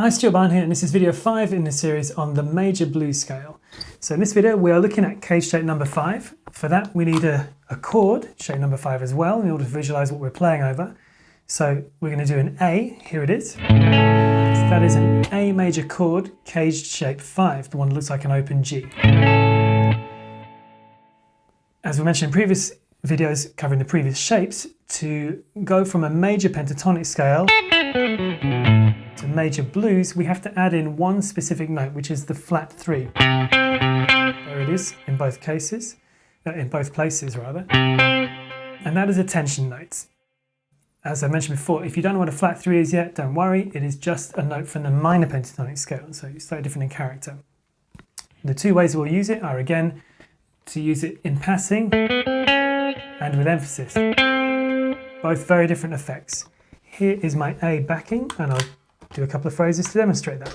Hi, Stuart Barn here, and this is video 5 in the series on the major blues scale. So in this video we are looking at cage shape number 5. For that we need a chord, shape number 5 as well, in order to visualise what we're playing over. So we're going to do an A, here it is. So that is an A major chord, caged shape 5, the one that looks like an open G. As we mentioned in previous videos covering the previous shapes, to go from a major pentatonic scale to major blues, we have to add in one specific note, which is the flat 3. There it is in both cases, in both places rather. And that is a tension note. As I mentioned before, if you don't know what a flat 3 is yet, don't worry, it is just a note from the minor pentatonic scale, so it's slightly different in character. The two ways we'll use it are, again, to use it in passing and with emphasis. Both very different effects. Here is my A backing, and I'll do a couple of phrases to demonstrate that.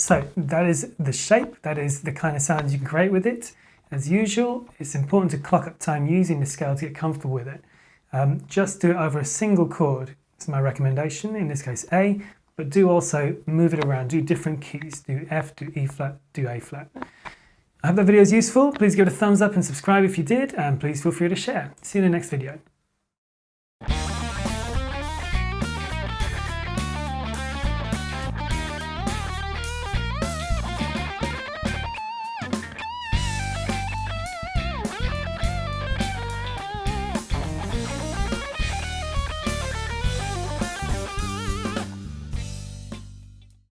So that is the shape, that is the kind of sound you can create with it. As usual, it's important to clock up time using the scale to get comfortable with it. Just do it over a single chord. It's my recommendation, in this case A, but do also move it around, do different keys, do F, do E flat, do A flat. I hope that video is useful. Please give it a thumbs up and subscribe if you did, and please feel free to share. See you in the next video.